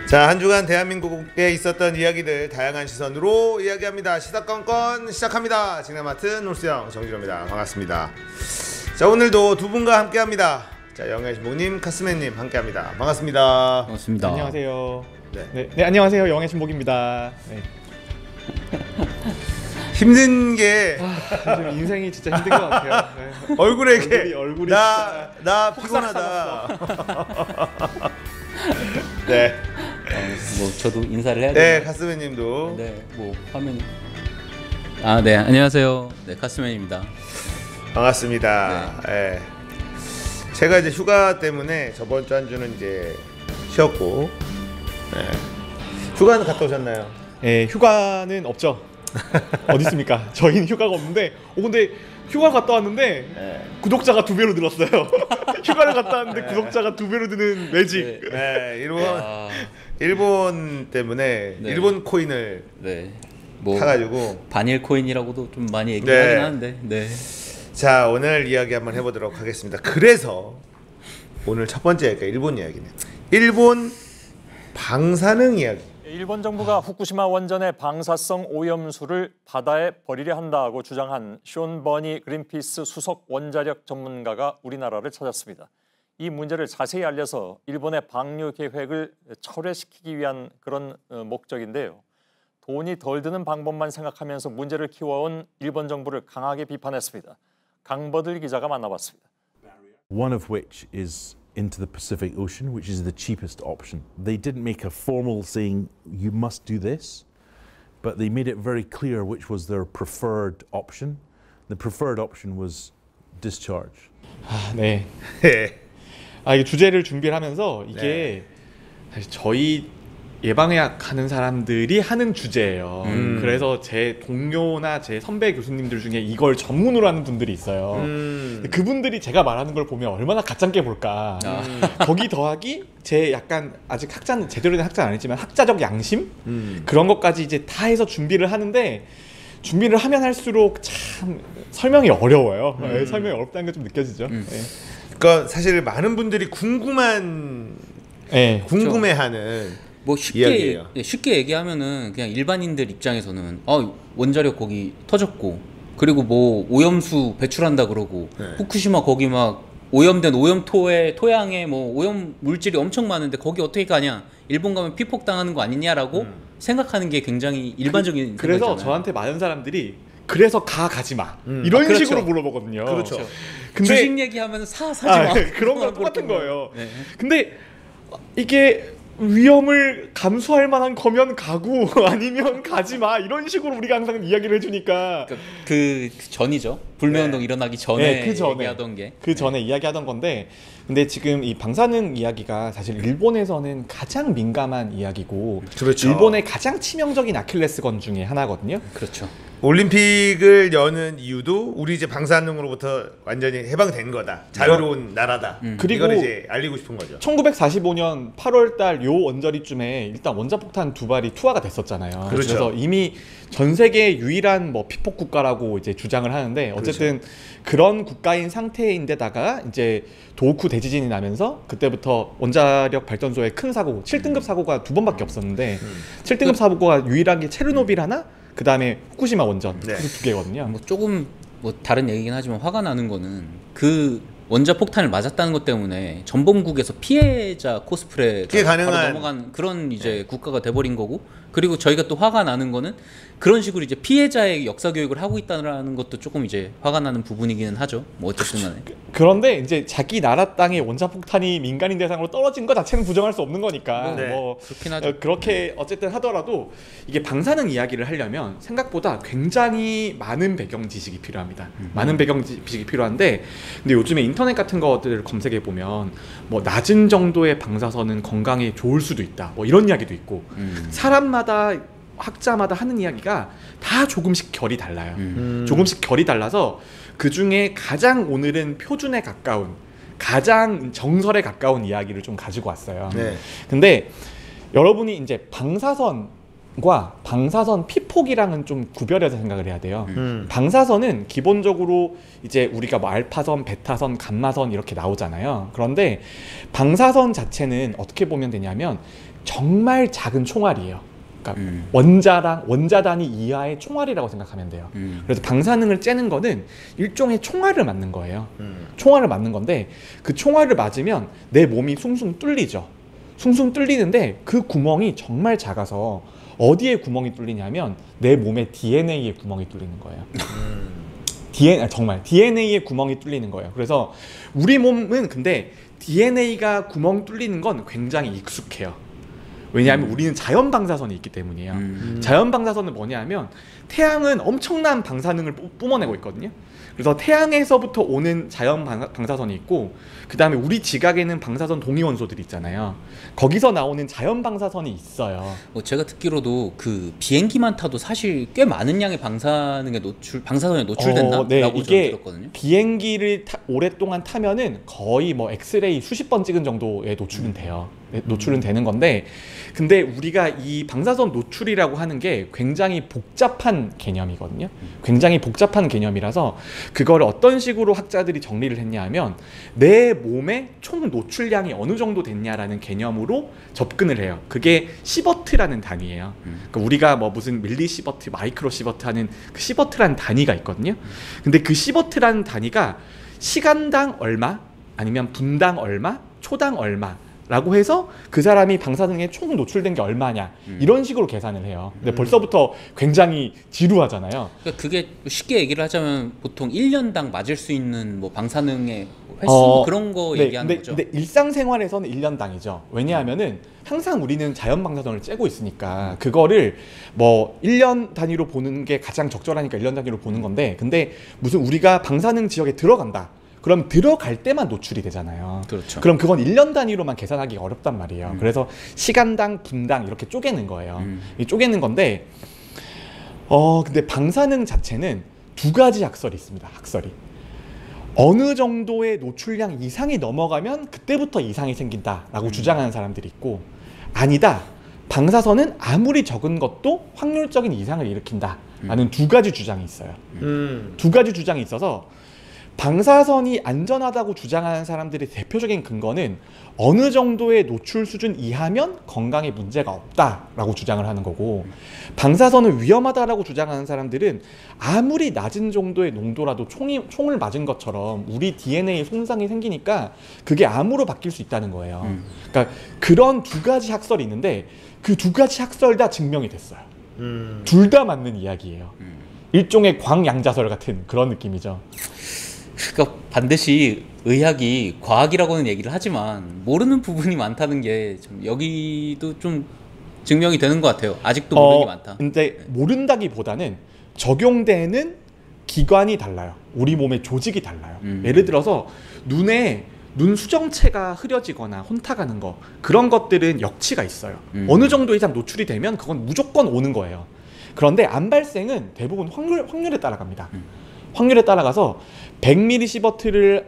자, 한 주간 대한민국에 있었던 이야기들 다양한 시선으로 이야기합니다. 시사건건 시작합니다. 진행 맡은 홀수영 정진호입니다. 반갑습니다. 자, 오늘도 두 분과 함께합니다. 자, 영애신복님, 카스맨님 함께합니다. 반갑습니다. 반갑습니다. 안녕하세요. 네, 안녕하세요. 영애신복입니다. 네. 힘든 게 요즘 인생이 진짜 힘든 것 같아요. 네. 얼굴에 이렇게 얼굴이 나 피곤하다. 네. 뭐 저도 인사를 해야 네, 되나요? 카스맨님도. 네, 뭐 화면이. 네, 안녕하세요. 네, 카스맨입니다. 반갑습니다. 네. 제가 이제 휴가 때문에 저번 주 한 주는 이제 쉬었고, 네. 휴가는 갔다 오셨나요? 네, 휴가는 없죠. 어디 있습니까? 저희는 휴가가 없는데, 근데 휴가 갔다 왔는데 네. 구독자가 2배로 늘었어요. 휴가를 갔다 왔는데 구독자가 2배로 드는 매직. 네, 일본 때문에 네. 일본 코인을 네, 뭐 타가지고. 반일 코인이라고도 좀 많이 얘기하긴 네. 하는데, 네. 자, 오늘 이야기 한번 해보도록 하겠습니다. 그래서 오늘 첫 번째 이야기가 일본 이야기네요. 일본 방사능 이야기. 일본 정부가 후쿠시마 원전의 방사성 오염수를 바다에 버리려 한다고 주장한 숀 버니 그린피스 수석 원자력 전문가가 우리나라를 찾았습니다. 이 문제를 자세히 알려서 일본의 방류 계획을 철회시키기 위한 그런 목적인데요. 돈이 덜 드는 방법만 생각하면서 문제를 키워온 일본 정부를 강하게 비판했습니다. 강버들 기자가 만나봤습니다. One of which is into the Pacific Ocean, which is the cheapest option. They didn't make a formal saying you must do this, but they made it very clear which was their preferred option. The preferred option was discharge. 네. 네. 이게 주제를 준비를 하면서 이게 사실 저희 예방의학 하는 사람들이 하는 주제예요. 그래서 제 동료나 제 선배 교수님들 중에 이걸 전문으로 하는 분들이 있어요. 그분들이 제가 말하는 걸 보면 얼마나 가짠게 볼까. 거기 더하기 제 약간 아직 학자는 제대로 된 학자는 아니지만 학자적 양심 그런 것까지 이제 다 해서 준비를 하는데, 준비를 하면 할수록 참 설명이 어려워요. 설명이 어렵다는 게 좀 느껴지죠. 네. 그러니까 사실 많은 분들이 궁금해하는 뭐 이야기예요. 쉽게 얘기하면은 그냥 일반인들 입장에서는 원자력 거기 터졌고, 그리고 뭐 오염수 배출한다 그러고, 후쿠시마 거기 막 오염된 오염토에 토양에 뭐 오염 물질이 엄청 많은데 거기 어떻게 가냐, 일본 가면 피폭 당하는 거 아니냐라고 생각하는 게 굉장히 일반적인 그래서 생각이잖아요. 저한테 많은 사람들이 그래서 가지 마 이런 그렇죠. 식으로 물어보거든요. 그렇죠. 근데 주식 얘기하면 사지 마. 그런 거랑 똑같은 거예요. 네. 근데 이게 위험을 감수할 만한 거면 가고 아니면 가지 마 이런 식으로 우리가 항상 이야기를 해주니까 그 전이죠. 불매운동 일어나기 전에 그 전에 얘기하던 게. 그 전에 이야기하던 건데, 근데 지금 이 방사능 이야기가 사실 일본에서는 가장 민감한 이야기고, 그렇죠. 일본의 가장 치명적인 아킬레스건 중에 하나거든요. 그렇죠. 올림픽을 여는 이유도 우리 이제 방사능으로부터 완전히 해방된 거다. 자유로운 나라다. 그리고 이걸 이제 알리고 싶은 거죠. 1945년 8월달 요 원저리쯤에 일단 원자폭탄 2발이 투하가 됐었잖아요. 그렇죠. 그래서 이미 전 세계 유일한 뭐 피폭 국가라고 이제 주장을 하는데, 어쨌든 그런 국가인 상태인데다가 이제 도호쿠 대지진이 나면서 그때부터 원자력 발전소에 큰 사고, 7등급 사고가 2번밖에 없었는데 7등급 사고가 유일한 게 체르노빌 하나, 그 다음에 후쿠시마 원전, 그 2개거든요. 뭐 조금 뭐 다른 얘기긴 하지만 화가 나는 거는 그 원자 폭탄을 맞았다는 것 때문에 전범국에서 피해자 코스프레가 피해 가능한 바로 넘어간 그런 이제 국가가 돼버린 거고, 그리고 저희가 또 화가 나는 거는 그런 식으로 이제 피해자의 역사 교육을 하고 있다는 것도 조금 이제 화가 나는 부분이기는 하죠. 뭐 어쨌든 간에. 그런데 이제 자기 나라 땅에 원자폭탄이 민간인 대상으로 떨어진 것 자체는 부정할 수 없는 거니까 뭐 그렇긴 하죠. 그렇게 어쨌든 하더라도 이게 방사능 이야기를 하려면 생각보다 굉장히 많은 배경 지식이 필요합니다. 많은 배경 지식이 필요한데, 근데 요즘에 인터넷 같은 것들을 검색해 보면 뭐 낮은 정도의 방사선은 건강에 좋을 수도 있다, 뭐 이런 이야기도 있고, 사람마다 학자마다 하는 이야기가 다 조금씩 결이 달라요. 조금씩 결이 달라서 그 중에 가장 오늘은 표준에 가까운, 가장 정설에 가까운 이야기를 좀 가지고 왔어요. 근데 여러분이 이제 방사선과 방사선 피폭이랑은 좀 구별해서 생각을 해야 돼요. 방사선은 기본적으로 이제 우리가 뭐 알파선, 베타선, 감마선 이렇게 나오잖아요. 그런데 방사선 자체는 어떻게 보면 되냐면 정말 작은 총알이에요. 그러니까 원자 단위 이하의 총알이라고 생각하면 돼요. 그래서 방사능을 쬐는 거는 일종의 총알을 맞는 거예요. 총알을 맞는 건데 그 총알을 맞으면 내 몸이 숭숭 뚫리죠. 숭숭 뚫리는데 그 구멍이 정말 작아서 어디에 구멍이 뚫리냐면 내 몸의 DNA에 구멍이 뚫리는 거예요. 정말 DNA에 구멍이 뚫리는 거예요. 그래서 우리 몸은 근데 DNA가 구멍 뚫리는 건 굉장히 익숙해요. 왜냐하면 우리는 자연 방사선이 있기 때문이에요. 자연 방사선은 뭐냐면 태양은 엄청난 방사능을 뿜어내고 있거든요. 그래서 태양에서부터 오는 자연 방사선이 있고 그 다음에 우리 지각에는 방사선 동위원소들이 있잖아요. 거기서 나오는 자연 방사선이 있어요. 제가 듣기로도 그 비행기만 타도 사실 꽤 많은 양의 방사선에 노출된다라고 네, 저는 이게 들었거든요. 비행기를 오랫동안 타면은 거의 뭐 엑스레이 수십 번 찍은 정도의 노출은 돼요. 노출은 되는 건데, 근데 우리가 이 방사선 노출이라고 하는 게 굉장히 복잡한 개념이거든요. 굉장히 복잡한 개념이라서 그걸 어떤 식으로 학자들이 정리를 했냐 하면 내 몸의 총 노출량이 어느 정도 됐냐라는 개념으로 접근을 해요. 그게 시버트라는 단위예요. 그러니까 우리가 뭐 무슨 밀리시버트, 마이크로시버트 하는 그 시버트라는 단위가 있거든요. 근데 그 시버트라는 단위가 시간당 얼마, 아니면 분당 얼마, 초당 얼마 라고 해서 그 사람이 방사능에 총 노출된 게 얼마냐 이런 식으로 계산을 해요. 근데 벌써부터 굉장히 지루하잖아요. 그러니까 그게 쉽게 얘기를 하자면 보통 1년당 맞을 수 있는 뭐 방사능의 횟수 그런 거 얘기하는 거죠. 근데 일상생활에서는 1년당이죠. 왜냐하면은 항상 우리는 자연 방사선을 쬐고 있으니까 그거를 뭐 1년 단위로 보는 게 가장 적절하니까 1년 단위로 보는 건데, 근데 무슨 우리가 방사능 지역에 들어간다. 그럼 들어갈 때만 노출이 되잖아요. 그렇죠. 그럼 그건 1년 단위로만 계산하기가 어렵단 말이에요. 그래서 시간당, 분당 이렇게 쪼개는 거예요. 쪼개는 건데, 근데 방사능 자체는 두 가지 학설이 있습니다. 학설이. 어느 정도의 노출량 이상이 넘어가면 그때부터 이상이 생긴다라고 주장하는 사람들이 있고, 아니다. 방사선은 아무리 적은 것도 확률적인 이상을 일으킨다라는 두 가지 주장이 있어요. 두 가지 주장이 있어서 방사선이 안전하다고 주장하는 사람들의 대표적인 근거는 어느 정도의 노출 수준 이하면 건강에 문제가 없다라고 주장을 하는 거고, 방사선은 위험하다라고 주장하는 사람들은 아무리 낮은 정도의 농도라도 총을 맞은 것처럼 우리 DNA에 손상이 생기니까 그게 암으로 바뀔 수 있다는 거예요. 그러니까 그런 두 가지 학설이 있는데 그 두 가지 학설 다 증명이 됐어요. 둘 다 맞는 이야기예요. 일종의 광양자설 같은 그런 느낌이죠. 그러니까 반드시 의학이 과학이라고는 얘기를 하지만 모르는 부분이 많다는 게 좀 여기도 좀 증명이 되는 것 같아요. 아직도 모르는 게 많다. 근데 모른다기보다는 적용되는 기관이 달라요. 우리 몸의 조직이 달라요. 예를 들어서 눈 수정체가 흐려지거나 혼탁하는 거, 그런 것들은 역치가 있어요. 어느 정도 이상 노출이 되면 그건 무조건 오는 거예요. 그런데 암 발생은 대부분 확률에 따라갑니다. 확률에 따라가서 100mS를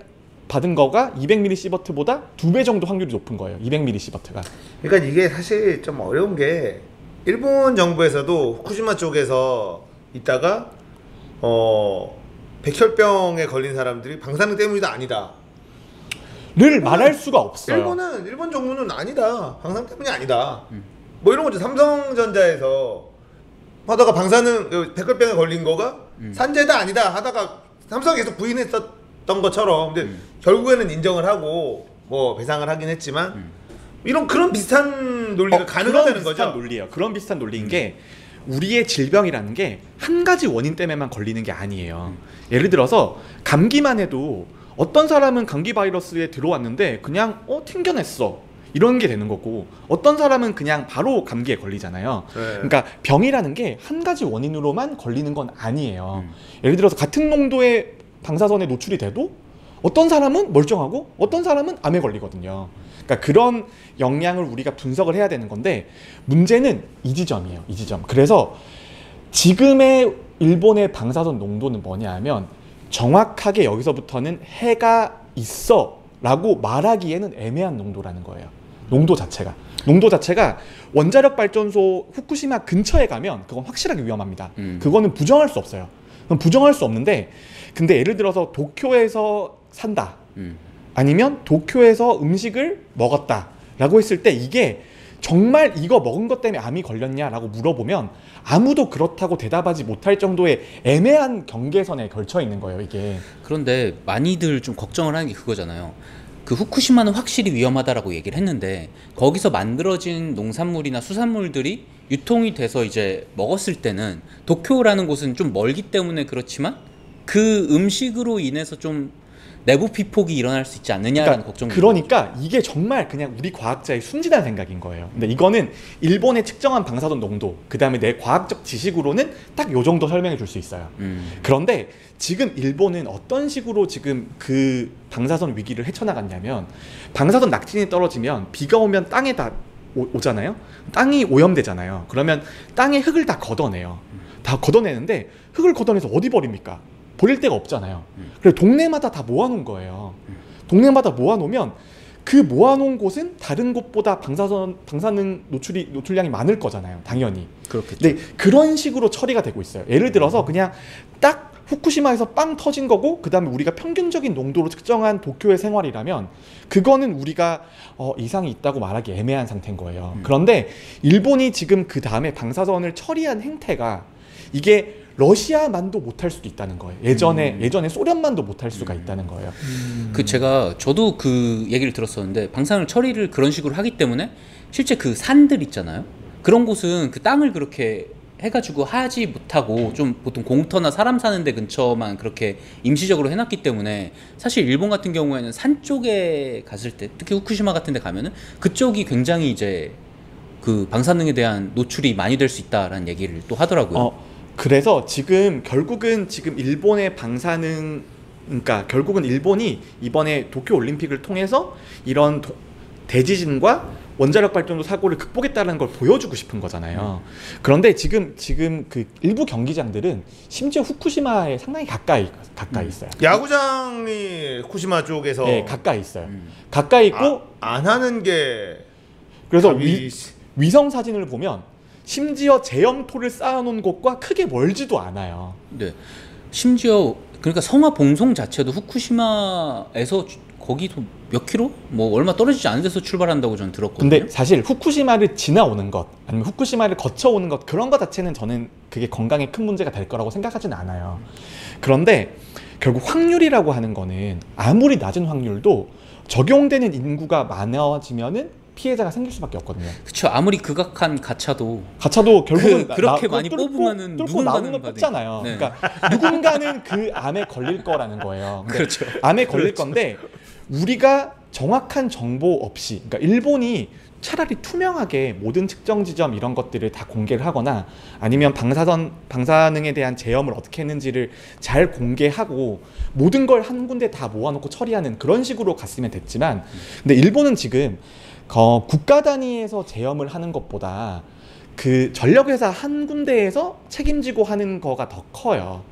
받은 거가 200mS보다 2배 정도 확률이 높은 거예요. 200mS가. 그러니까 이게 사실 좀 어려운 게 일본 정부에서도 후쿠시마 쪽에서 있다가 백혈병에 걸린 사람들이 방사능 때문이다 아니다 를 말할 수가 없어요. 일본 정부는 아니다. 방사능 때문이 아니다. 뭐 이런 거죠. 삼성전자에서 하다가 방사능 백혈병에 걸린 거가 산재다 아니다 하다가 삼성이 계속 부인했었던 것처럼, 근데 결국에는 인정을 하고 뭐 배상을 하긴 했지만 그런 비슷한 논리가 가능하다는 거죠. 그런 비슷한 논리인 게, 우리의 질병이라는 게 한 가지 원인 때문에만 걸리는 게 아니에요. 예를 들어서 감기만 해도 어떤 사람은 감기 바이러스에 들어왔는데 그냥 튕겨냈어, 이런 게 되는 거고, 어떤 사람은 그냥 바로 감기에 걸리잖아요. 네. 그러니까 병이라는 게 한 가지 원인으로만 걸리는 건 아니에요. 예를 들어서 같은 농도의 방사선에 노출이 돼도 어떤 사람은 멀쩡하고 어떤 사람은 암에 걸리거든요. 그러니까 그런 영향을 우리가 분석을 해야 되는 건데, 문제는 이 지점이에요. 이 지점. 그래서 지금의 일본의 방사선 농도는 뭐냐 하면, 정확하게 여기서부터는 해가 있어 라고 말하기에는 애매한 농도라는 거예요. 농도 자체가 원자력 발전소 후쿠시마 근처에 가면 그건 확실하게 위험합니다. 그거는 부정할 수 없어요. 그건 부정할 수 없는데, 근데 예를 들어서 도쿄에서 산다, 아니면 도쿄에서 음식을 먹었다 라고 했을 때 이게 정말 이거 먹은 것 때문에 암이 걸렸냐라고 물어보면 아무도 그렇다고 대답하지 못할 정도의 애매한 경계선에 걸쳐 있는 거예요, 이게. 그런데 많이들 좀 걱정을 하는 게 그거잖아요. 그 후쿠시마는 확실히 위험하다라고 얘기를 했는데 거기서 만들어진 농산물이나 수산물들이 유통이 돼서 이제 먹었을 때는 도쿄라는 곳은 좀 멀기 때문에 그렇지만 그 음식으로 인해서 좀 내부 피폭이 일어날 수 있지 않느냐라는 걱정이. 그러니까 이게 정말 그냥 우리 과학자의 순진한 생각인 거예요. 근데 이거는 일본의 측정한 방사선 농도, 그 다음에 내 과학적 지식으로는 딱 요 정도 설명해 줄 수 있어요. 그런데 지금 일본은 어떤 식으로 지금 그 방사선 위기를 헤쳐나갔냐면, 방사선 낙진이 떨어지면 비가 오면 땅에다 오잖아요. 땅이 오염되잖아요. 그러면 땅에 흙을 다 걷어내요. 다 걷어내는데 흙을 걷어내서 어디 버립니까? 버릴 데가 없잖아요. 그래서 동네마다 다 모아놓은 거예요. 동네마다 모아놓으면 그 모아놓은 곳은 다른 곳보다 방사능 노출량이 많을 거잖아요. 당연히. 그렇겠죠. 근데 그런 식으로 처리가 되고 있어요. 예를 들어서 그냥 딱 후쿠시마에서 빵 터진 거고, 그 다음에 우리가 평균적인 농도로 측정한 도쿄의 생활이라면 그거는 우리가 이상이 있다고 말하기 애매한 상태인 거예요. 그런데 일본이 지금 그 다음에 방사선을 처리한 행태가 이게 러시아만도 못할 수도 있다는 거예요. 예전에 소련만도 못할 수가 있다는 거예요. 저도 그 얘기를 들었었는데, 방사능 처리를 그런 식으로 하기 때문에 실제 그 산들 있잖아요. 그런 곳은 그 땅을 그렇게 해가지고 하지 못하고 좀 보통 공터나 사람 사는 데 근처만 그렇게 임시적으로 해놨기 때문에, 사실 일본 같은 경우에는 산 쪽에 갔을 때, 특히 후쿠시마 같은 데 가면은 그쪽이 굉장히 이제 그 방사능에 대한 노출이 많이 될 수 있다라는 얘기를 또 하더라고요. 그래서 결국은 일본의 방사능, 그러니까 결국은 일본이 이번에 도쿄 올림픽을 통해서 이런 대지진과 원자력 발전소 사고를 극복했다는 걸 보여주고 싶은 거잖아요. 그런데 지금 그 일부 경기장들은 심지어 후쿠시마에 상당히 가까이 있어요. 야구장이 후쿠시마 쪽에서 네, 가까이 있어요. 가까이 있고 안 하는 게 그래서 위성 사진을 보면 심지어 제염토를 쌓아놓은 곳과 크게 멀지도 않아요. 네. 심지어 그러니까 성화 봉송 자체도 후쿠시마에서 거기도 몇 킬로? 뭐 얼마 떨어지지 않은 데서 출발한다고 저는 들었거든요. 근데 사실 후쿠시마를 지나오는 것, 아니면 후쿠시마를 거쳐오는 것, 그런 것 자체는 저는 그게 건강에 큰 문제가 될 거라고 생각하지는 않아요. 그런데 결국 확률이라고 하는 거는 아무리 낮은 확률도 적용되는 인구가 많아지면은 피해자가 생길 수밖에 없거든요. 그렇죠. 아무리 극악한 가차도 결국은 그렇게 많이 뽑으면은 누군가는 뽑잖아요. 네. 그러니까 누군가는 그 암에 걸릴 거라는 거예요. 그렇죠. 암에 걸릴 건데 우리가 정확한 정보 없이, 그러니까 일본이 차라리 투명하게 모든 측정 지점 이런 것들을 다 공개를 하거나, 아니면 방사능에 대한 제염을 어떻게 했는지를 잘 공개하고 모든 걸 한 군데 다 모아놓고 처리하는 그런 식으로 갔으면 됐지만, 근데 일본은 지금 국가 단위에서 제염을 하는 것보다 그 전력회사 한 군데에서 책임지고 하는 거가 더 커요.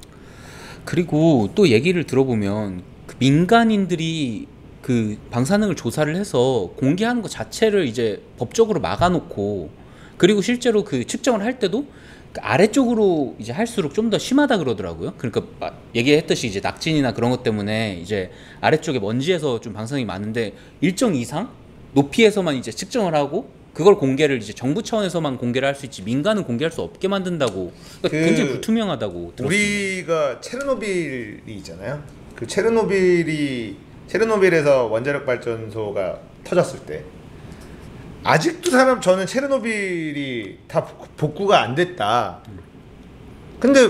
그리고 또 얘기를 들어보면 그 민간인들이 그 방사능을 조사를 해서 공개하는 것 자체를 이제 법적으로 막아놓고, 그리고 실제로 그 측정을 할 때도 그 아래쪽으로 이제 할수록 좀 더 심하다 그러더라고요. 그러니까 얘기했듯이 이제 낙진이나 그런 것 때문에 이제 아래쪽에 먼지에서 좀 방사능이 많은데 일정 이상 높이에서만 이제 측정을 하고 그걸 공개를 이제 정부 차원에서만 공개를 할 수 있지 민간은 공개할 수 없게 만든다고. 그러니까 굉장히 불투명하다고 들었습니다. 우리가 체르노빌이 있잖아요. 그 체르노빌에서 원자력 발전소가 터졌을 때 아직도 저는 체르노빌이 다 복구가 안 됐다. 근데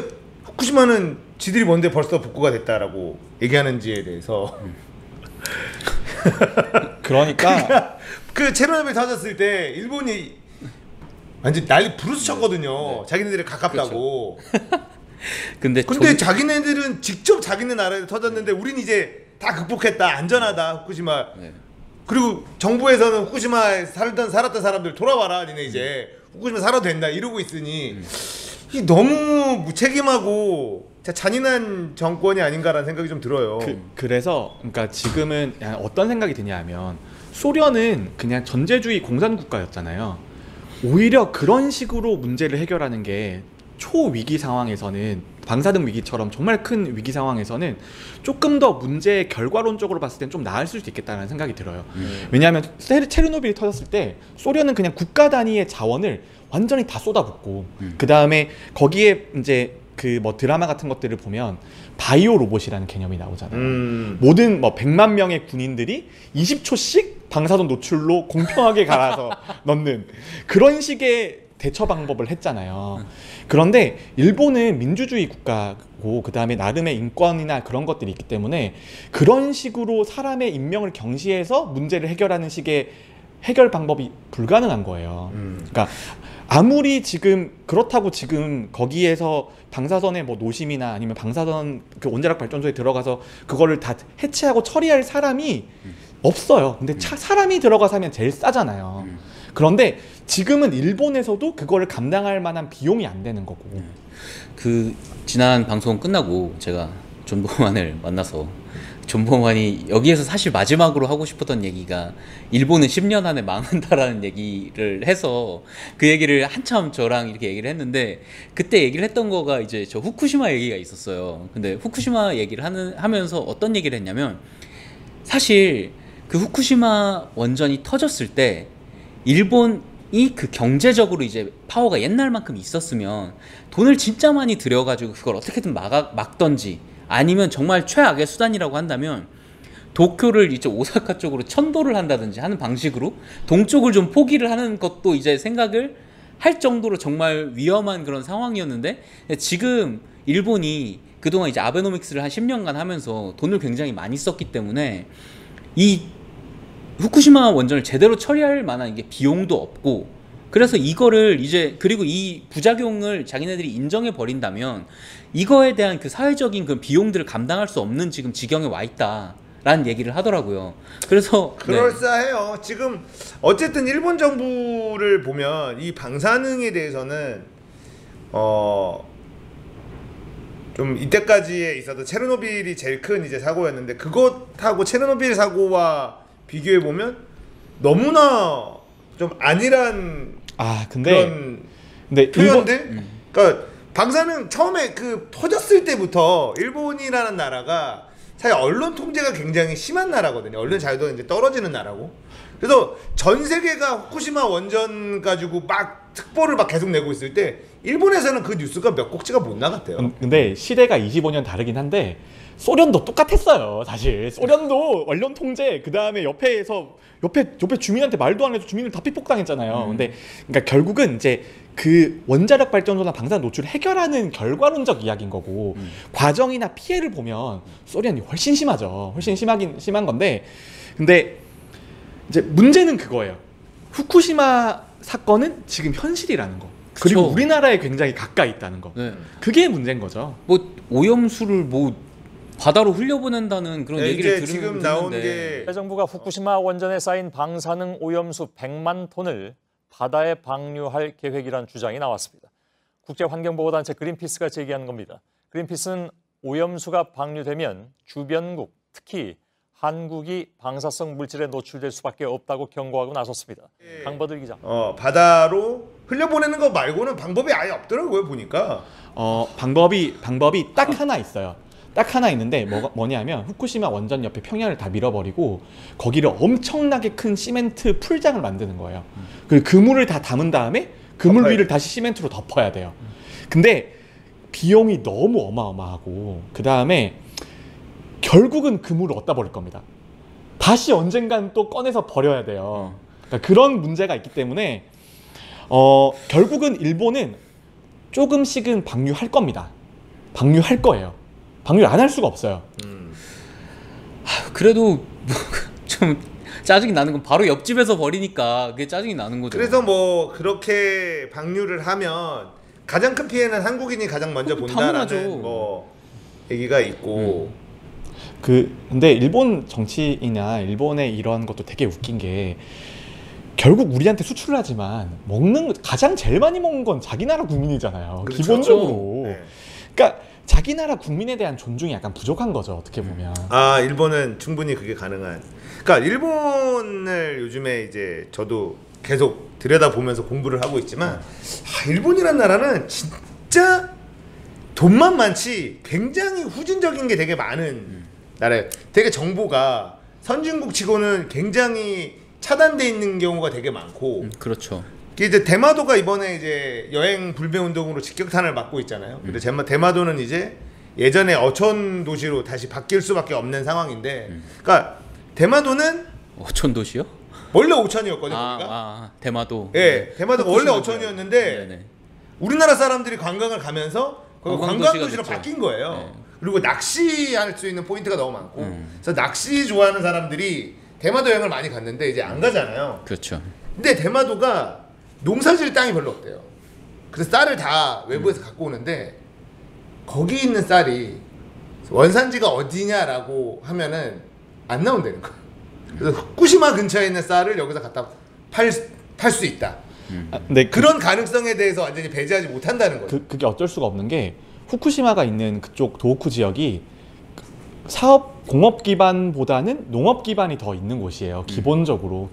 후쿠시마는 지들이 뭔데 벌써 복구가 됐다라고 얘기하는지에 대해서 그러니까 그 체르노빌 터졌을 때 일본이 완전 난리 부르스 쳤거든요. 네. 자기네들이 가깝다고. 그렇죠. 근데 자기네들은 직접 자기네 나라에 터졌는데 우린 이제 다 극복했다, 안전하다, 후쿠시마. 네. 그리고 정부에서는 후쿠시마에 살았던 사람들 돌아와라, 니네 이제 후쿠시마 살아도 된다 이러고 있으니 이 너무 무책임하고 잔인한 정권이 아닌가라는 생각이 좀 들어요. 그래서 그러니까 지금은 어떤 생각이 드냐면, 소련은 그냥 전제주의 공산 국가였잖아요. 오히려 그런 식으로 문제를 해결하는 게 초위기 상황에서는 방사능 위기처럼 정말 큰 위기 상황에서는 조금 더 문제의 결과론적으로 봤을 땐 좀 나을 수도 있겠다는 생각이 들어요. 왜냐하면 체르노빌이 터졌을 때 소련은 그냥 국가 단위의 자원을 완전히 다 쏟아붓고 그 다음에 거기에 이제 그 뭐 드라마 같은 것들을 보면 바이오 로봇이라는 개념이 나오잖아요. 모든 뭐 100만 명의 군인들이 20초씩 방사선 노출로 공평하게 갈아서 넣는 그런 식의 대처 방법을 했잖아요. 그런데 일본은 민주주의 국가고 그 다음에 나름의 인권이나 그런 것들이 있기 때문에 그런 식으로 사람의 인명을 경시해서 문제를 해결하는 식의 해결 방법이 불가능한 거예요. 그러니까 아무리 지금 그렇다고 지금 거기에서 방사선의 뭐 노심이나 아니면 방사선 그 원자력 발전소에 들어가서 그거를 다 해체하고 처리할 사람이 없어요. 근데 사람이 들어가서 하면 제일 싸잖아요. 그런데 지금은 일본에서도 그거를 감당할 만한 비용이 안 되는 거고. 그 지난 방송 끝나고 제가 존 보만을 만나서 존 보만이 여기에서 사실 마지막으로 하고 싶었던 얘기가 일본은 10년 안에 망한다라는 얘기를 해서 그 얘기를 한참 저랑 이렇게 얘기를 했는데 그때 얘기를 했던 거가 이제 저 후쿠시마 얘기가 있었어요. 근데 후쿠시마 얘기를 하면서 어떤 얘기를 했냐면 사실 그 후쿠시마 원전이 터졌을 때 일본이 그 경제적으로 이제 파워가 옛날만큼 있었으면 돈을 진짜 많이 들여가지고 그걸 어떻게든 막던지 아니면 정말 최악의 수단이라고 한다면 도쿄를 이제 오사카 쪽으로 천도를 한다든지 하는 방식으로 동쪽을 좀 포기를 하는 것도 이제 생각을 할 정도로 정말 위험한 그런 상황이었는데 지금 일본이 그동안 이제 아베노믹스를 한 10년간 하면서 돈을 굉장히 많이 썼기 때문에 이 후쿠시마 원전을 제대로 처리할 만한 이게 비용도 없고 그래서 이거를 이제 그리고 이 부작용을 자기네들이 인정해 버린다면 이거에 대한 그 사회적인 그 비용들을 감당할 수 없는 지금 지경에 와 있다라는 얘기를 하더라고요. 그래서 그럴싸해요. 네. 지금 어쨌든 일본 정부를 보면 이 방사능에 대해서는 좀 이때까지에 있어도 체르노빌이 제일 큰 이제 사고였는데 그것하고 체르노빌 사고와 비교해 보면 너무나 좀 안일한 근데 표현들. 그러니까 방사능 처음에 그 터졌을 때부터 일본이라는 나라가 사실 언론 통제가 굉장히 심한 나라거든요. 언론 자유도가 이제 떨어지는 나라고. 그래서 전 세계가 후쿠시마 원전 가지고 막 특보를 막 계속 내고 있을 때 일본에서는 그 뉴스가 몇 곡지가 못 나갔대요. 근데 시대가 25년 다르긴 한데 소련도 똑같았어요. 사실 소련도 언론 통제 그 다음에 옆에 주민한테 말도 안 해서 주민을 다 핍박당했잖아요. 근데 그러니까 결국은 이제 그 원자력 발전소나 방사능 노출을 해결하는 결과론적 이야기인 거고 과정이나 피해를 보면 소련이 훨씬 심하죠. 훨씬 심한 건데 근데 이제 문제는 그거예요. 후쿠시마 사건은 지금 현실이라는 거. 그리고 그쵸. 우리나라에 굉장히 가까이 있다는 거. 네. 그게 문제인 거죠. 뭐 오염수를 뭐 바다로 흘려보낸다는 그런 네, 얘기를 이제 지금 나온 게 새 정부가 후쿠시마 원전에 쌓인 방사능 오염수 100만 톤을 바다에 방류할 계획이라는 주장이 나왔습니다. 국제환경보호단체 그린피스가 제기한 겁니다. 그린피스는 오염수가 방류되면 주변국, 특히 한국이 방사성 물질에 노출될 수밖에 없다고 경고하고 나섰습니다. 강버들 기자. 바다로 흘려보내는 거 말고는 방법이 아예 없더라고요, 보니까. 방법이 딱 하나 있어요. 딱 하나 있는데 뭐냐면 후쿠시마 원전 옆에 평야를 다 밀어버리고 거기를 엄청나게 큰 시멘트 풀장을 만드는 거예요. 그리고 그물을 다 담은 다음에 그물 위를 다시 시멘트로 덮어야 돼요. 근데 비용이 너무 어마어마하고 그 다음에 결국은 그물을 어디다 버릴 겁니다. 다시 언젠간 또 꺼내서 버려야 돼요. 그러니까 그런 문제가 있기 때문에 결국은 일본은 조금씩은 방류할 겁니다. 방류할 거예요. 방류를 안 할 수가 없어요. 그래도 좀 짜증이 나는 건 바로 옆집에서 버리니까 그게 짜증이 나는 거죠. 그래서 뭐 그렇게 방류를 하면 가장 큰 피해는 한국인이 가장 먼저 본다라는 당연하죠. 뭐 얘기가 있고. 근데 일본 정치이나 일본의 이런 것도 되게 웃긴 게 결국 우리한테 수출을 하지만 가장 제일 많이 먹는 건 자기 나라 국민이잖아요. 그렇죠. 기본적으로. 네. 그러니까 자기 나라 국민에 대한 존중이 약간 부족한 거죠. 어떻게 보면. 일본은 충분히 그게 가능한. 그러니까 일본을 요즘에 이제 저도 계속 들여다보면서 공부를 하고 있지만 일본이란 나라는 진짜 돈만 많지 굉장히 후진적인 게 되게 많은 나라예요. 되게 정보가 선진국 치고는 굉장히 차단돼 있는 경우가 되게 많고. 그렇죠. 이제 대마도가 이번에 이제 여행 불매 운동으로 직격탄을 맞고 있잖아요. 그래서 대마도는 이제 예전에 어촌 도시로 다시 바뀔 수밖에 없는 상황인데, 그러니까 대마도는 어촌 도시요? 원래 오천이었거든요. 대마도. 예, 대마도가 원래 후쿠시마 오천이었는데 네네. 우리나라 사람들이 관광을 가면서 관광도시로 됐죠. 바뀐 거예요. 네. 그리고 낚시할 수 있는 포인트가 너무 많고, 그래서 낚시 좋아하는 사람들이 대마도 여행을 많이 갔는데 이제 안 가잖아요. 그렇죠. 근데 대마도가 농사질 땅이 별로 없대요. 그래서 쌀을 다 외부에서 갖고 오는데 거기 있는 쌀이 원산지가 어디냐라고 하면은 안 나온다는 거예요. 그래서 후쿠시마 근처에 있는 쌀을 여기서 갖다 팔 수 있다. 근데 그런 가능성에 대해서 완전히 배제하지 못한다는 거죠. 그게 어쩔 수가 없는 게 후쿠시마가 있는 그쪽 도호쿠 지역이 사업 공업 기반보다는 농업 기반이 더 있는 곳이에요. 기본적으로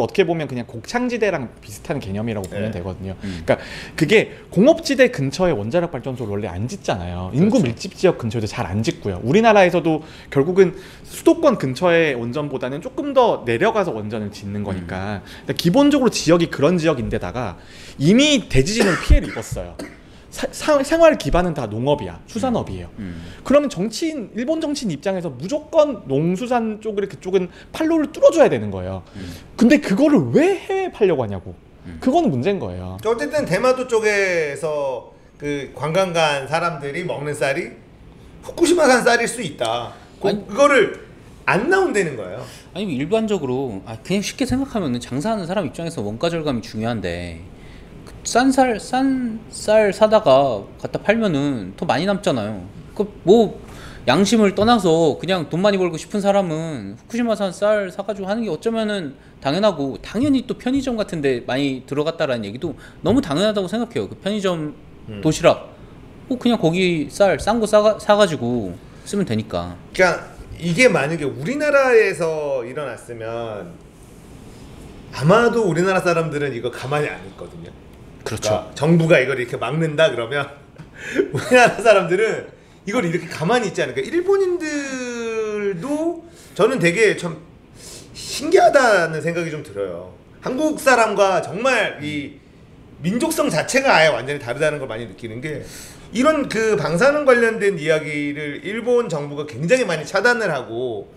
어떻게 보면 그냥 곡창지대랑 비슷한 개념이라고 보면 되거든요. 그러니까 그게 공업지대 근처에 원자력 발전소를 원래 안 짓잖아요. 인구 그렇죠. 밀집 지역 근처에도 잘 안 짓고요. 우리나라에서도 결국은 수도권 근처의 원전보다는 조금 더 내려가서 원전을 짓는 거니까. 그러니까 기본적으로 지역이 그런 지역인데다가 이미 대지진을 피해를 입었어요. 생활 기반은 다 농업이야, 수산업이에요. 그러면 일본 정치인 입장에서 무조건 농수산 쪽을 그쪽은 판로를 뚫어줘야 되는 거예요. 근데 그거를 왜 해외에 팔려고 하냐고. 그거는 문제인 거예요. 어쨌든 대마도 쪽에서 그 관광 간 사람들이 먹는 쌀이 후쿠시마산 쌀일 수 있다. 그거를 안 나온다는 거예요. 아니 일반적으로 그냥 쉽게 생각하면 장사하는 사람 입장에서 원가 절감이 중요한데 싼 쌀 사다가 갖다 팔면은 더 많이 남잖아요. 그 뭐 양심을 떠나서 그냥 돈 많이 벌고 싶은 사람은 후쿠시마산 쌀 사가지고 하는 게 어쩌면은 당연하고, 당연히 또 편의점 같은데 많이 들어갔다라는 얘기도 너무 당연하다고 생각해요. 그 편의점 도시락 그냥 거기 쌀 싼 거 사가지고 쓰면 되니까. 그러니까 이게 만약에 우리나라에서 일어났으면 아마도 우리나라 사람들은 이거 가만히 안 있거든요. 그렇죠. 그러니까 정부가 이걸 이렇게 막는다 그러면 우리나라 사람들은 이걸 이렇게 가만히 있지 않을까. 일본인들도 저는 되게 참 신기하다는 생각이 좀 들어요. 한국 사람과 정말 이 민족성 자체가 아예 완전히 다르다는 걸 많이 느끼는 게, 이런 그 방사능 관련된 이야기를 일본 정부가 굉장히 많이 차단을 하고,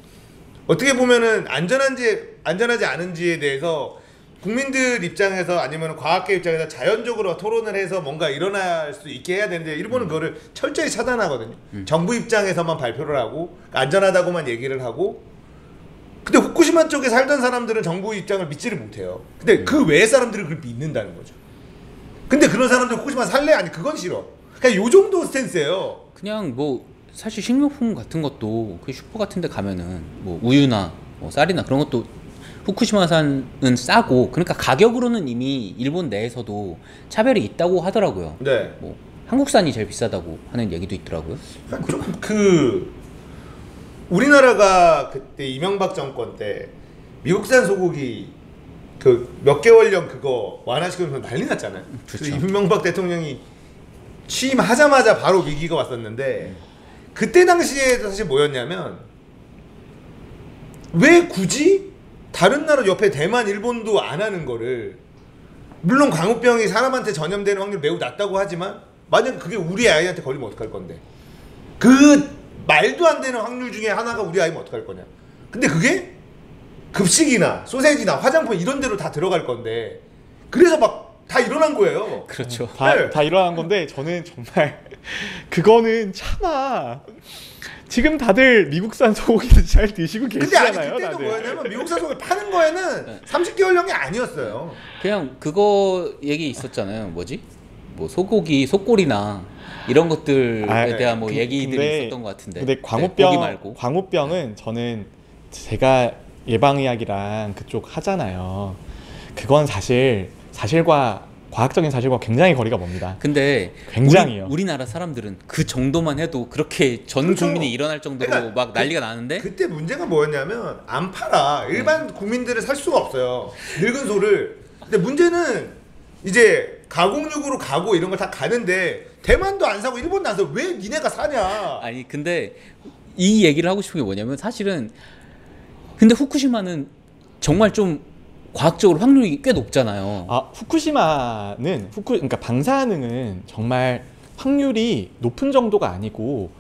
어떻게 보면은 안전하지 않은지에 대해서 국민들 입장에서 아니면 과학계 입장에서 자연적으로 토론을 해서 뭔가 일어날 수 있게 해야 되는데, 일본은 그거를 철저히 차단하거든요. 정부 입장에서만 발표를 하고 안전하다고만 얘기를 하고. 근데 후쿠시마 쪽에 살던 사람들은 정부 입장을 믿지를 못해요. 근데 그 외의 사람들은 그걸 믿는다는 거죠. 근데 그런 사람들 후쿠시마 살래? 아니 그건 싫어. 그냥 요 정도 스탠스예요. 그냥 뭐 사실 식료품 같은 것도 그 슈퍼 같은 데 가면은 뭐 우유나 뭐 쌀이나 그런 것도 후쿠시마산은 싸고, 그러니까 가격으로는 이미 일본 내에서도 차별이 있다고 하더라고요. 네. 뭐 한국산이 제일 비싸다고 하는 얘기도 있더라고요. 우리나라가 그때 이명박 정권 때 미국산 소고기 그 몇 개월령 그거 완화시키면서 난리 났잖아요. 그렇죠. 그래서 이명박 대통령이 취임하자마자 바로 위기가 왔었는데, 그때 당시에 사실 뭐였냐면, 왜 굳이 다른 나라 옆에 대만, 일본도 안 하는 거를, 물론 광우병이 사람한테 전염되는 확률이 매우 낮다고 하지만 만약에 그게 우리 아이한테 걸리면 어떡할 건데, 그 말도 안 되는 확률 중에 하나가 우리 아이면 어떡할 거냐. 근데 그게 급식이나 소세지나 화장품 이런 데로 다 들어갈 건데, 그래서 막 다 일어난 거예요. 그렇죠. 다 일어난 건데, 저는 정말 그거는 차마 지금 다들 미국산 소고기도 잘 드시고 근데 아니 계시잖아요. 그때도 다들. 뭐였냐면 미국산 소고기 파는 거에는 30개월령이 아니었어요. 그냥 그거 얘기 있었잖아요. 뭐지? 뭐 소고기, 속골이나 이런 것들에 대한 뭐 얘기들이 있었던 것 같은데. 근데 고기 말고. 광우병은 저는 제가 예방의학이랑 그쪽 하잖아요. 그건 사실과 과학적인 사실과 굉장히 거리가 멉니다. 근데 굉장히요. 우리나라 사람들은 그 정도만 해도 그렇게 전 그렇죠. 국민이 일어날 정도로 그러니까 막 난리가 나는데, 그때 문제가 뭐였냐면 안 팔아. 일반 국민들은 살 수가 없어요. 늙은 소를. 근데 문제는 이제 가공육으로 가고 이런 걸 다 가는데 대만도 안 사고 일본도 안 사고 왜 니네가 사냐? 아니 근데 이 얘기를 하고 싶은 게 뭐냐면 사실은 근데 후쿠시마는 정말 좀 과학적으로 확률이 꽤 높잖아요. 아, 후쿠시마는 그러니까 방사능은 정말 확률이 높은 정도가 아니고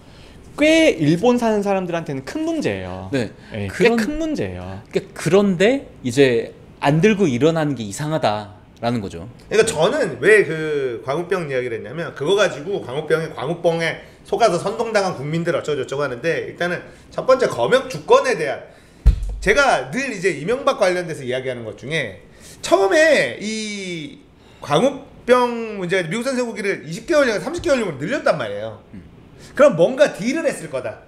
꽤 일본 사는 사람들한테는 큰 문제예요. 네. 꽤 큰 문제예요. 그런데 이제 안 들고 일어나는 게 이상하다라는 거죠. 그러니까 저는 왜 그 광우병 이야기를 했냐면 그거 가지고 광우병에 속아서 선동당한 국민들 어쩌고저쩌고 하는데 일단은 첫 번째 검역 주권에 대한 제가 늘 이제 이명박 관련돼서 이야기하는 것 중에 처음에 이 광우병 문제가 미국 선생고기를 20개월이나 30개월용으로 늘렸단 말이에요. 그럼 뭔가 딜을 했을 거다.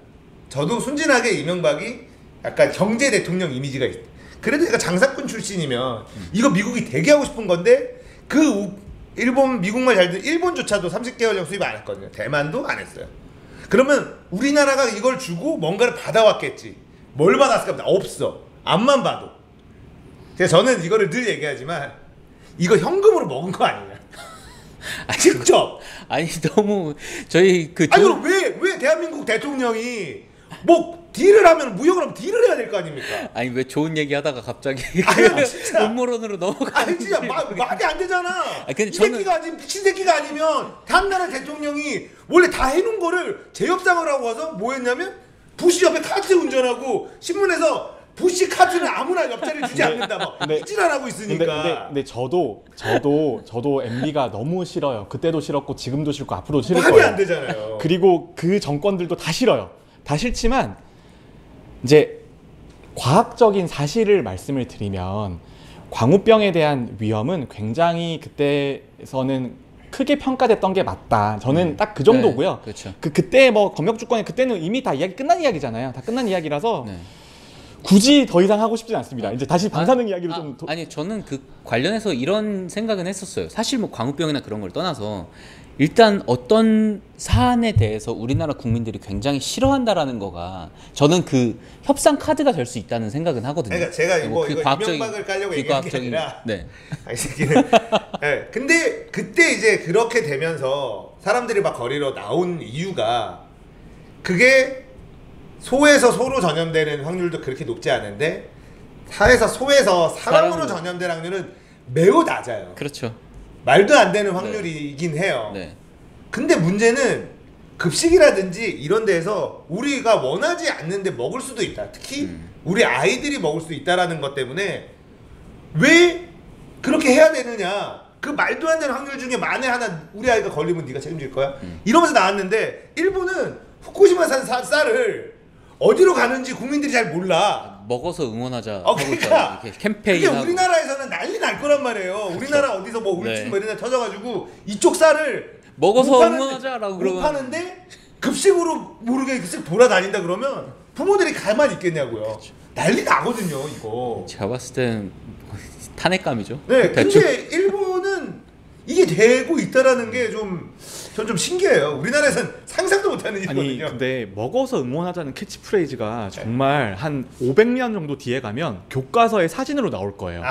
저도 순진하게 이명박이 약간 경제 대통령 이미지가 있다. 그래도 얘가 장사꾼 출신이면 이거 미국이 되게 하고 싶은 건데 일본 미국말 잘 듣는 일본조차도 30개월령 수입 안 했거든요. 대만도 안 했어요. 그러면 우리나라가 이걸 주고 뭔가를 받아왔겠지. 뭘 받았을까? 없어. 앞만 봐도. 그래서 저는 이거를 늘 얘기하지만 이거 현금으로 먹은 거 아니냐. 직접. 아니 너무 저희 아니 그럼 왜 대한민국 대통령이 뭐 딜을 하면 무역을 하면 딜을 해야 될 거 아닙니까? 아니 왜 좋은 얘기 하다가 갑자기 아니 진짜 음모론으로 넘어가. 아니 진짜 말이 안 되잖아. 근데 이 새끼가 아닌 미친 새끼가 아니면 다른 나라 대통령이 원래 다 해놓은 거를 재협상을 하고 와서 뭐 했냐면 부시 옆에 카트 운전하고 신문에서 부시 카트는 아무나 옆자리를 주지 않는다 막 이질하고 있으니까. 근데 저도 MB가 너무 싫어요. 그때도 싫었고 지금도 싫고 앞으로도 싫을 말이 거예요. 안 되잖아요. 그리고 그 정권들도 다 싫어요. 다 싫지만 이제 과학적인 사실을 말씀을 드리면 광우병에 대한 위험은 굉장히 그때서는 크게 평가됐던 게 맞다. 저는 딱 그 정도고요. 네, 그렇죠. 그때 뭐 검역 주권이 그때는 이미 다 이야기 끝난 이야기잖아요. 다 끝난 이야기라서 네. 굳이 더 이상 하고 싶진 않습니다. 이제 다시 방사능 이야기로 좀 아니 저는 그 관련해서 이런 생각은 했었어요. 사실 뭐 광우병이나 그런 걸 떠나서 일단 어떤 사안에 대해서 우리나라 국민들이 굉장히 싫어한다라는 거가 저는 그 협상 카드가 될 수 있다는 생각은 하거든요. 그러니까 제가 이거 이명박을 깔려고 얘기한 게 아니라 네. 아니 새끼는 네. 근데 그때 이제 그렇게 되면서 사람들이 막 거리로 나온 이유가 그게 소에서 소로 전염되는 확률도 그렇게 높지 않은데 소에서 사람으로 전염될 확률은 매우 낮아요. 그렇죠. 말도 안 되는 확률이긴 해요. 네. 근데 문제는 급식이라든지 이런 데에서 우리가 원하지 않는데 먹을 수도 있다. 특히 우리 아이들이 먹을 수 있다라는 것 때문에 왜 그렇게 해야 되느냐. 그 말도 안 되는 확률 중에 만에 하나 우리 아이가 걸리면 네가 책임질 거야? 이러면서 나왔는데 일본은 후쿠시마 산 쌀을 어디로 가는지 국민들이 잘 몰라. 먹어서 응원하자. 그러니까 이렇게 캠페인 그게 하고. 우리나라에서는 난리 날 거란 말이에요. 우리나라 어디서 뭐 울진 네. 뭐 이런 데 터져가지고 이쪽 쌀을 먹어서 못 파는데- 응원하자라고 못 그러면 파는데 급식으로 모르게 쓱 돌아다닌다 그러면 부모들이 가만히 있겠냐고요. 난리 나거든요 이거. 제가 봤을 땐 탄핵감이죠. 네, 대충. 근데 일본은 이게 되고 있다라는 게 전 좀 신기해요. 우리나라에서는 상상도 못하는 아니 일이거든요. 근데 먹어서 응원하자는 캐치프레이즈가 정말 한 500년 정도 뒤에 가면 교과서에 사진으로 나올 거예요.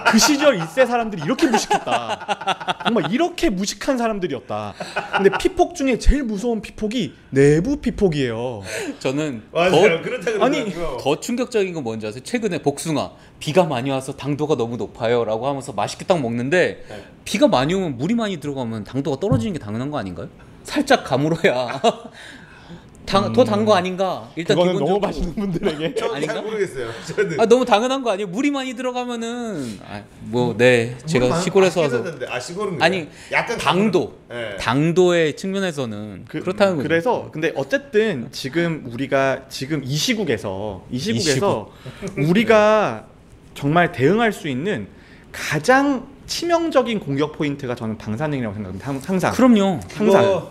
그 시절 1세 사람들이 이렇게 무식했다. 정말 이렇게 무식한 사람들이었다. 근데 피폭 중에 제일 무서운 피폭이 내부 피폭이에요. 저는 맞아요. 그렇다 아니, 그러더라고요. 더 충격적인 건 뭔지 아세요? 최근에 복숭아 비가 많이 와서 당도가 너무 높아요라고 하면서 맛있게 딱 먹는데 네. 비가 많이 오면 물이 많이 들어가면 당도가 떨어지는 게 당연한 거 아닌가요? 살짝 가물어야 더 단 거 아닌가? 일단 그거는 기본적으로 너무 맛있는 분들에게 저는 아닌가? 잘 모르겠어요. 저는 너무 당연한 거 아니에요? 물이 많이 들어가면은 제가 시골에서 와서 시골은 그래요. 아니 약간 당도 네. 당도의 측면에서는 그렇다는 거죠. 그래서 근데 어쨌든 지금 우리가 지금 이 시국에서 우리가 정말 대응할 수 있는 가장 치명적인 공격 포인트가 저는 방사능이라고 생각합니다. 항상. 그럼요. 항상.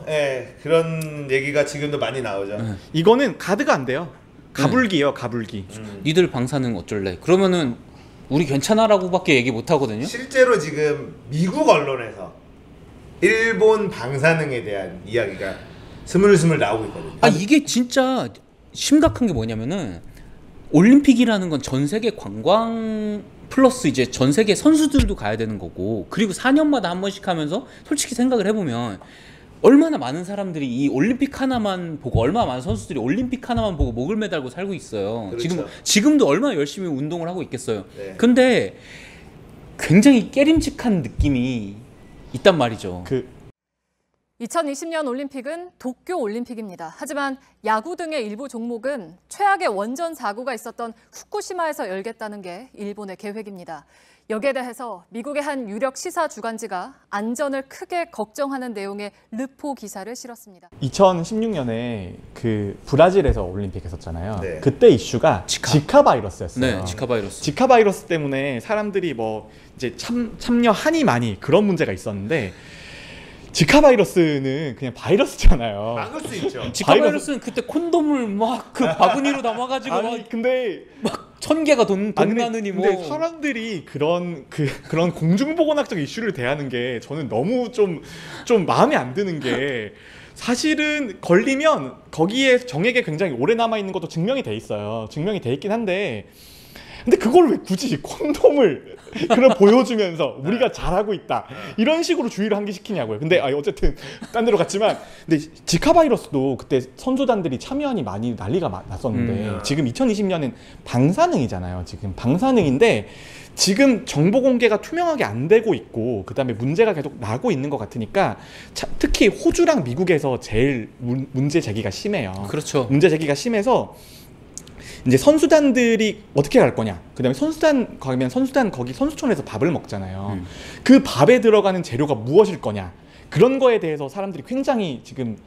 그런 얘기가 지금도 많이 나오죠. 이거는 가드가 안 돼요. 가불기예요, 가불기. 니들 방사능 어쩔래? 그러면은 우리 괜찮아라고밖에 얘기 못 하거든요. 실제로 지금 미국 언론에서 일본 방사능에 대한 이야기가 스물스물 나오고 있거든요. 이게 진짜 심각한 게 뭐냐면은 올림픽이라는 건 전 세계 관광 플러스 이제 전 세계 선수들도 가야 되는 거고 그리고 4년마다 한 번씩 하면서 솔직히 생각을 해보면 얼마나 많은 사람들이 이 올림픽 하나만 보고 얼마나 많은 선수들이 올림픽 하나만 보고 목을 매달고 살고 있어요. 그렇죠. 지금도 얼마나 열심히 운동을 하고 있겠어요. 네. 근데 굉장히 깨림직한 느낌이 있단 말이죠. 2020년 올림픽은 도쿄 올림픽입니다. 하지만 야구 등의 일부 종목은 최악의 원전 사고가 있었던 후쿠시마에서 열겠다는 게 일본의 계획입니다. 여기에 대해서 미국의 한 유력 시사 주간지가 안전을 크게 걱정하는 내용의 르포 기사를 실었습니다. 2016년에 그 브라질에서 올림픽 했었잖아요. 네. 그때 이슈가 지카 바이러스였어요. 네, 지카 바이러스. 지카 바이러스 때문에 사람들이 뭐 이제 참여하니 많이 그런 문제가 있었는데 지카 바이러스는 그냥 바이러스잖아요. 막을 수 있죠. 지카 바이러스는 그때 콘돔을 막 그 바구니로 담아가지고 아니 근데 막 1000개가 돈 나느니 뭐. 근데 사람들이 그런 공중보건학적 이슈를 대하는 게 저는 너무 좀 마음에 안 드는 게 사실은 걸리면 거기에 정액에 굉장히 오래 남아 있는 것도 증명이 돼 있어요. 증명이 돼 있긴 한데. 근데 그걸 왜 굳이 콘돔을 그걸 보여주면서 우리가 잘하고 있다 이런 식으로 주의를 환기시키냐고요. 근데 어쨌든 딴 데로 갔지만 근데 지카 바이러스도 그때 선수단들이 참여하니 많이 난리가 났었는데 지금 2020년은 방사능이잖아요. 지금 방사능인데 지금 정보 공개가 투명하게 안 되고 있고 그다음에 문제가 계속 나고 있는 것 같으니까 특히 호주랑 미국에서 제일 문제 제기가 심해요. 그렇죠. 문제 제기가 심해서 이제 선수단들이 어떻게 갈 거냐. 그다음에 선수단 가면 선수단 거기 선수촌에서 밥을 먹잖아요. 그 밥에 들어가는 재료가 무엇일 거냐. 그런 거에 대해서 사람들이 굉장히 지금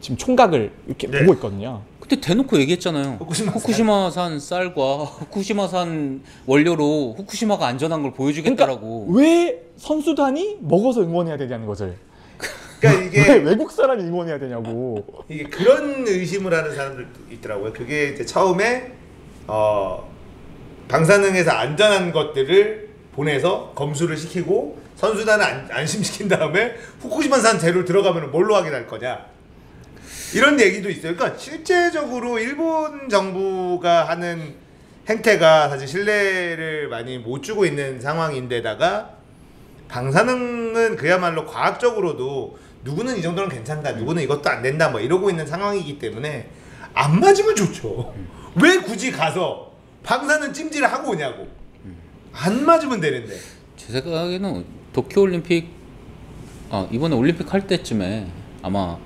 총각을 이렇게 보고 있거든요. 그때 대놓고 얘기했잖아요. 후쿠시마산 쌀과 후쿠시마산 원료로 후쿠시마가 안전한 걸 보여주겠다라고. 그러니까 왜 선수단이 먹어서 응원해야 되냐는 것을. 그러니까 이게 왜 외국 사람이 응원해야 되냐고. 이게 그런 의심을 하는 사람들도 있더라고요. 그게 이제 처음에 방사능에서 안전한 것들을 보내서 검수를 시키고 선수단을 안심시킨 다음에 후쿠시마산 재료를 들어가면 뭘로 확인할 거냐 이런 얘기도 있어요. 그러니까 실제적으로 일본 정부가 하는 행태가 사실 신뢰를 많이 못 주고 있는 상황인데다가 방사능은 그야말로 과학적으로도 누구는 이 정도는 괜찮다, 누구는 이것도 안 된다 뭐 이러고 있는 상황이기 때문에 안 맞으면 좋죠. 왜 굳이 가서 방사능 찜질을 하고 오냐고. 안 맞으면 되는데. 제 생각에는 도쿄올림픽 이번에 올림픽 할 때쯤에 아마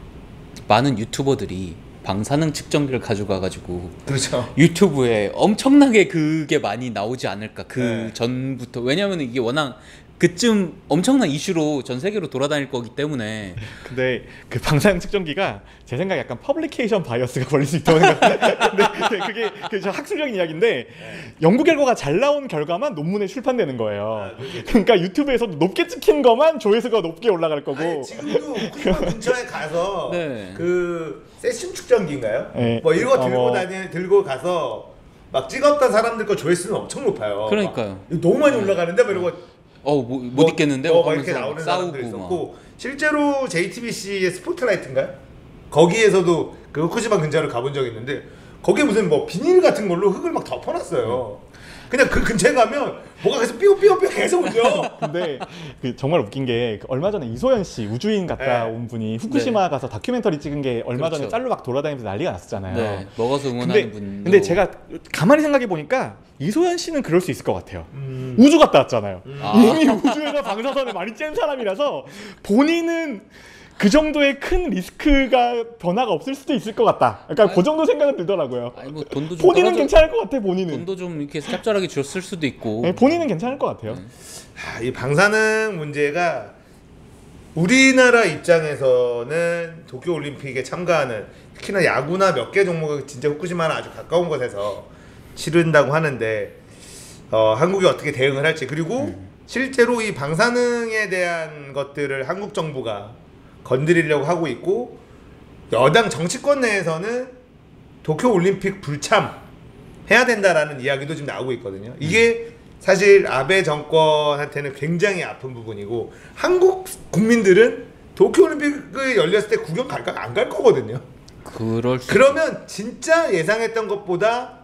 많은 유튜버들이 방사능 측정기를 가져가가지고 그렇죠. 유튜브에 엄청나게 그게 많이 나오지 않을까. 네. 전부터. 왜냐하면 이게 워낙 그쯤 엄청난 이슈로 전 세계로 돌아다닐 거기 때문에. 근데 그 방사능 측정기가 제 생각에 약간 퍼블리케이션 바이어스가 걸릴 수 있다고 생각해요. 근데 그게 학술적인 이야기인데 연구 결과가 잘 나온 결과만 논문에 출판되는 거예요. 그러니까 유튜브에서도 높게 찍힌 것만 조회수가 높게 올라갈 거고. 아니, 지금도 후쿠시마 근처에 가서 네. 그 세슘 측정기인가요? 네. 뭐 이거 들고 가서 막 찍었던 사람들 거 조회수는 엄청 높아요. 그러니까요. 막 너무 많이 올라가는데 뭐 이러고 못 있겠는데 막 이렇게 나오는 사람들 있었고 실제로 JTBC의 스포트라이트인가요? 거기에서도 그 후쿠시마 근처를 가본 적이 있는데 거기에 무슨 뭐 비닐 같은 걸로 흙을 막 덮어놨어요. 그냥 그 근처에 가면 뭐가 계속 삐걱삐걱 계속 울려. 근데 정말 웃긴 게 얼마 전에 이소연 씨 우주인 갔다 온 분이 후쿠시마 가서 다큐멘터리 찍은 게 얼마 전에 짤로 막 돌아다니면서 난리가 났었잖아요. 네, 먹어서 응원하는 분. 근데 제가 가만히 생각해 보니까 이소연 씨는 그럴 수 있을 것 같아요. 우주 갔다 왔잖아요. 이미 우주에서 방사선을 많이 쬐는 사람이라서 본인은 그 정도의 큰 리스크가 변화가 없을 수도 있을 것 같다. 그러니까 그 정도 생각은 들더라고요. 아니 뭐 돈도 좀 본인은 괜찮을 것 같아. 본인은 돈도 좀 이렇게 짭짤하게 줬을 수도 있고. 네, 본인은 괜찮을 것 같아요. 이 방사능 문제가 우리나라 입장에서는 도쿄올림픽에 참가하는 특히나 야구나 몇 개 종목은 진짜 후쿠시마랑 아주 가까운 곳에서 치른다고 하는데 한국이 어떻게 대응을 할지 그리고 실제로 이 방사능에 대한 것들을 한국 정부가 건드리려고 하고 있고 여당 정치권 내에서는 도쿄올림픽 불참 해야 된다라는 이야기도 지금 나오고 있거든요. 이게 사실 아베 정권한테는 굉장히 아픈 부분이고 한국 국민들은 도쿄올림픽이 열렸을 때 구경 갈까 안 갈 거거든요. 그러면 진짜 예상했던 것보다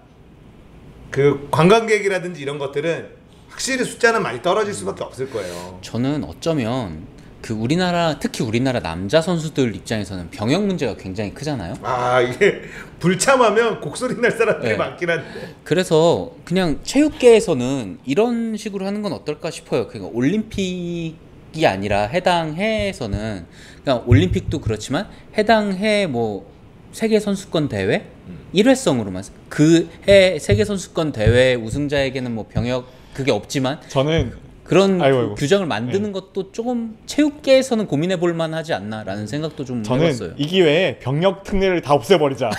그 관광객이라든지 이런 것들은 확실히 숫자는 많이 떨어질 수밖에 없을 거예요. 저는 어쩌면 그 우리나라 특히 우리나라 남자 선수들 입장에서는 병역 문제가 굉장히 크잖아요. 아 이게 불참하면 곡소리 날 사람들이 네. 많긴 한데. 그래서 그냥 체육계에서는 이런 식으로 하는 건 어떨까 싶어요. 그러니까 올림픽이 아니라 해당 해에서는 그러니까 올림픽도 그렇지만 해당 해 뭐 세계 선수권 대회 일회성으로만 그 해 세계 선수권 대회 우승자에게는 뭐 병역 그게 없지만 저는 그런 아이고. 규정을 만드는 것도 조금 체육계에서는 고민해 볼 만하지 않나라는 생각도 좀 해봤어요. 저는 이 기회에 병역 특례를 다 없애버리자.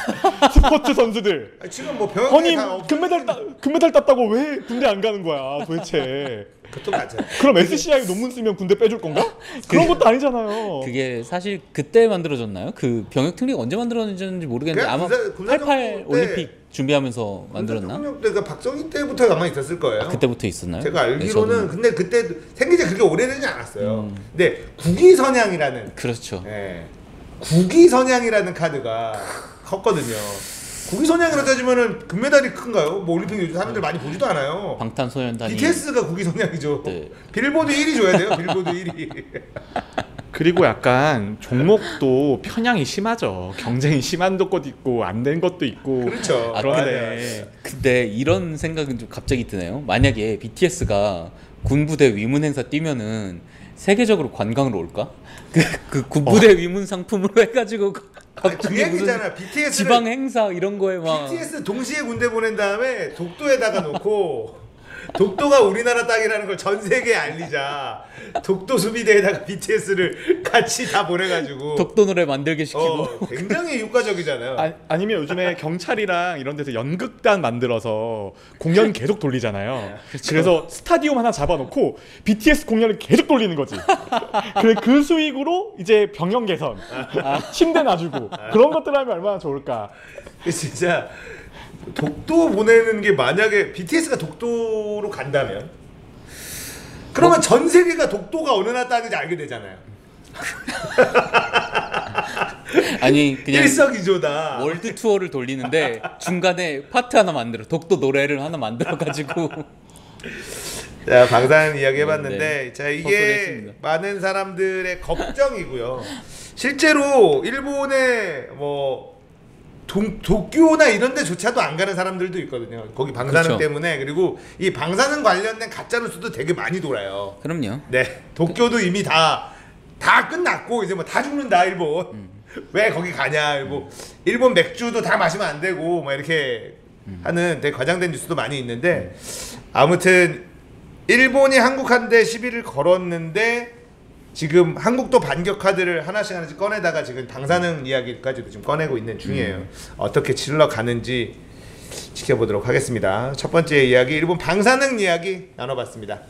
스포츠 선수들. 아니, 지금 뭐 병역이 아니 다 없. 금메달 땄다고 왜 군대 안 가는 거야 도대체. 그것도 맞아. 그럼 SCI 논문 쓰면 군대 빼줄 건가? 그런 것도 아니잖아요. 그게 사실 그때 만들어졌나요? 그 병역 특례가 언제 만들어졌는지 모르겠는데 그냥 아마 군사 88 정부 때 올림픽 준비하면서 만들었나? 대통령 때가 박정희 때부터 아마 있었을 거예요. 그때부터 있었나요? 제가 네, 알기로는 저도. 근데 그때 생긴 지 그렇게 오래되지 않았어요. 근데 국위선양이라는 그렇죠. 예, 국위선양이라는 카드가 컸거든요. 국위선양으로 따지면은 금메달이 큰가요? 뭐 올림픽 요즘 사람들 많이 보지도 않아요. 방탄소년단이 BTS가 국위선양이죠. 네. 빌보드 1위 줘야 돼요. 빌보드 1위. 그리고 약간 종목도 편향이 심하죠. 경쟁이 심한 것도 있고 안 된 것도 있고. 그렇죠. 그런데 근데 이런 생각은 좀 갑자기 드네요. 만약에 BTS가 군부대 위문 행사 뛰면은 세계적으로 관광으로 올까? 그 군부대 위문 상품으로 해가지고 그 갑자기 무슨 얘기잖아. BTS를 지방 행사 이런 거에 막 BTS 동시에 군대 보낸 다음에 독도에다가 놓고 독도가 우리나라 땅이라는 걸 전 세계에 알리자. 독도 수비대에다가 BTS를 같이 다 보내가지고 독도 노래 만들게 시키고 굉장히 효과적이잖아요. 아니면 요즘에 경찰이랑 이런 데서 연극단 만들어서 공연 계속 돌리잖아요. 그래서 스타디움 하나 잡아놓고 BTS 공연을 계속 돌리는 거지. 그래 그 수익으로 이제 병영 개선, 침대 놔주고 그런 것들 하면 얼마나 좋을까. 진짜 독도 보내는 게 만약에 BTS가 독도로 간다면 그러면 전 세계가 독도가 어느 나라 땅인지 알게 되잖아요. 아니 그냥 일석이조다. 월드 투어를 돌리는데 중간에 파트 하나 만들어 독도 노래를 하나 만들어 가지고 자 방산 이야기 해봤는데 네. 자 이게 헛소리했습니다. 많은 사람들의 걱정이고요. 실제로 일본의 뭐 도쿄나 이런 데조차도 안 가는 사람들도 있거든요. 거기 방사능 그렇죠. 때문에. 그리고 이 방사능 관련된 가짜뉴스도 되게 많이 돌아요. 그럼요. 네, 도쿄도 이미 다 끝났고 이제 뭐 다 죽는다 일본. 왜 거기 가냐? 뭐 일본 맥주도 다 마시면 안 되고 뭐 이렇게 하는 되게 과장된 뉴스도 많이 있는데 아무튼 일본이 한국한테 시비를 걸었는데 지금 한국도 반격 카드를 하나씩 꺼내다가 지금 방사능 이야기까지도 지금 꺼내고 있는 중이에요. 어떻게 질러 가는지 지켜보도록 하겠습니다. 첫 번째 이야기 일본 방사능 이야기 나눠봤습니다.